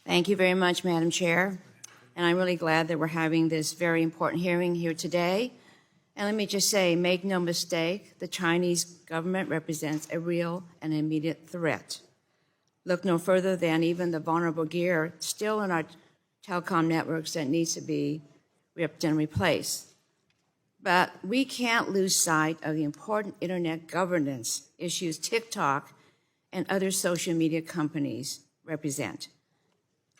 Thank you very much, Madam Chair. And I'm really glad that we're having this very important hearing here today. And let me just say, make no mistake, the Chinese government represents a real and immediate threat. Look no further than even the vulnerable gear still in our telecom networks that needs to be ripped and replaced. But we can't lose sight of the important internet governance issues TikTok and other social media companies represent.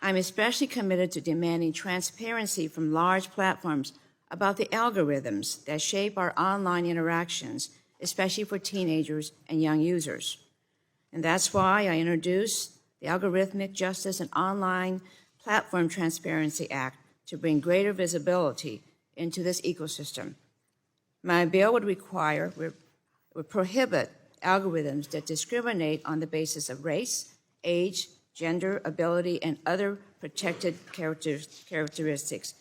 I'm especially committed to demanding transparency from large platforms about the algorithms that shape our online interactions, especially for teenagers and young users. And that's why I introduced the Algorithmic Justice and Online Platform Transparency Act to bring greater visibility into this ecosystem. My bill would prohibit algorithms that discriminate on the basis of race, age, gender, ability, and other protected characteristics.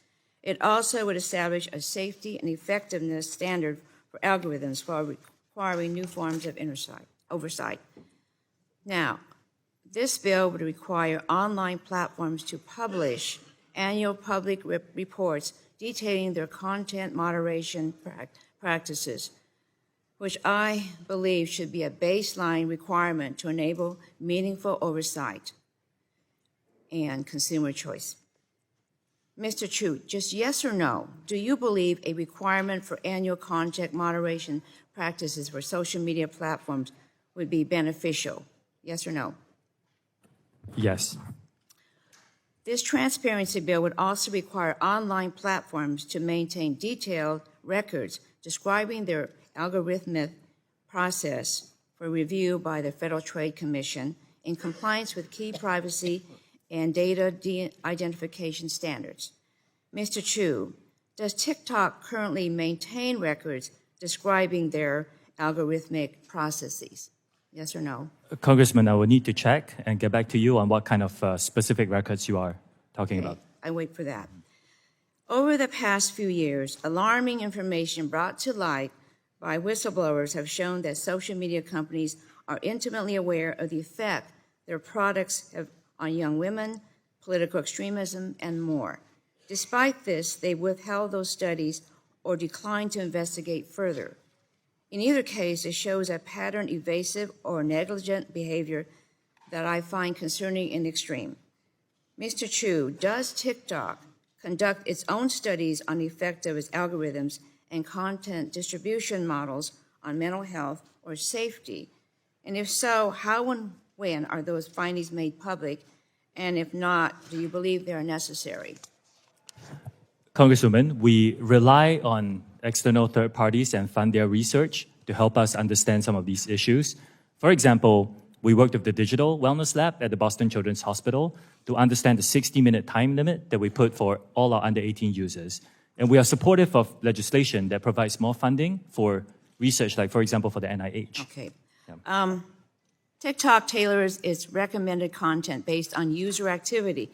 It also would establish a safety and effectiveness standard for algorithms while requiring new forms of oversight. Now, this bill would require online platforms to publish annual public reports detailing their content moderation practices, which I believe should be a baseline requirement to enable meaningful oversight and consumer choice. Mr. Chu, just yes or no, do you believe a requirement for annual content moderation practices for social media platforms would be beneficial? Yes or no? Yes. This transparency bill would also require online platforms to maintain detailed records describing their algorithmic process for review by the Federal Trade Commission in compliance with key privacy and data identification standards. Mr. Chu, does TikTok currently maintain records describing their algorithmic processes? Yes or no? Congressman, I will need to check and get back to you on what kind of specific records you are talking about. I wait for that. Over the past few years, alarming information brought to light by whistleblowers have shown that social media companies are intimately aware of the effect their products have on young women, political extremism, and more. Despite this, they withheld those studies or declined to investigate further. In either case, it shows a pattern evasive or negligent behavior that I find concerning in the extreme. Mr. Chu, does TikTok conduct its own studies on the effect of its algorithms and content distribution models on mental health or safety? And if so, how and when are those findings made public? And if not, do you believe they are necessary? Congresswoman, we rely on external third parties and fund their research to help us understand some of these issues. For example, we worked with the Digital Wellness Lab at the Boston Children's Hospital to understand the 60-minute time limit that we put for all our under-18 users. And we are supportive of legislation that provides more funding for research, like, for example, for the NIH. Okay. Yeah. TikTok tailors its recommended content based on user activity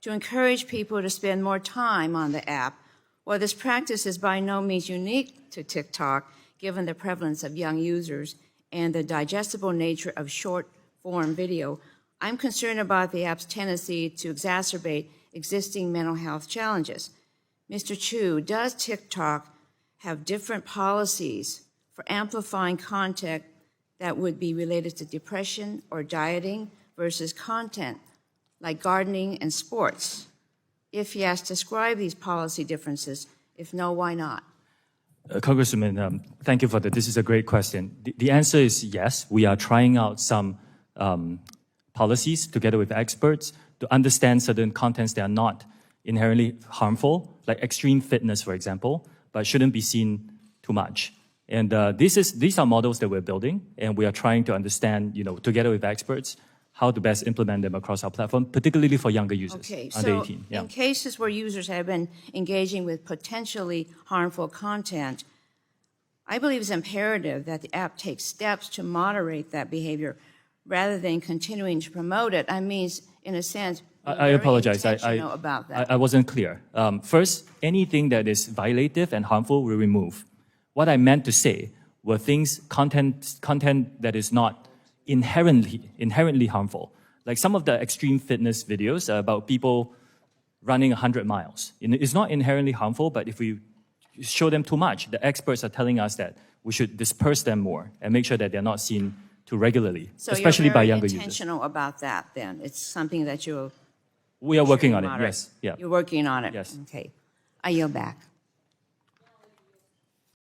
to encourage people to spend more time on the app. While this practice is by no means unique to TikTok, given the prevalence of young users and the digestible nature of short-form video, I'm concerned about the app's tendency to exacerbate existing mental health challenges. Mr. Chu, does TikTok have different policies for amplifying content that would be related to depression or dieting versus content like gardening and sports? If yes, describe these policy differences. If no, why not? Congresswoman, thank you for that. This is a great question. The answer is yes. We are trying out some policies together with experts to understand certain contents that are not inherently harmful, like extreme fitness, for example, but shouldn't be seen too much. And these are models that we're building, and we are trying to understand, together with experts, how to best implement them across our platform, particularly for younger users, under 18. In cases where users have been engaging with potentially harmful content, I believe it's imperative that the app take steps to moderate that behavior rather than continuing to promote it. I mean, in a sense, I apologize. About that. I wasn't clear. First, anything that is violative and harmful, we remove. What I meant to say were content that is not inherently harmful, Like some of the extreme fitness videos are about people running 100 miles. It's not inherently harmful, but if we show them too much, the experts are telling us that we should disperse them more and make sure that they're not seen too regularly, So especially you're by very younger users. intentional about that then. It's something that We are working on it, moderate. yes. Yeah. You're working on it? Yes. Okay. I yield back.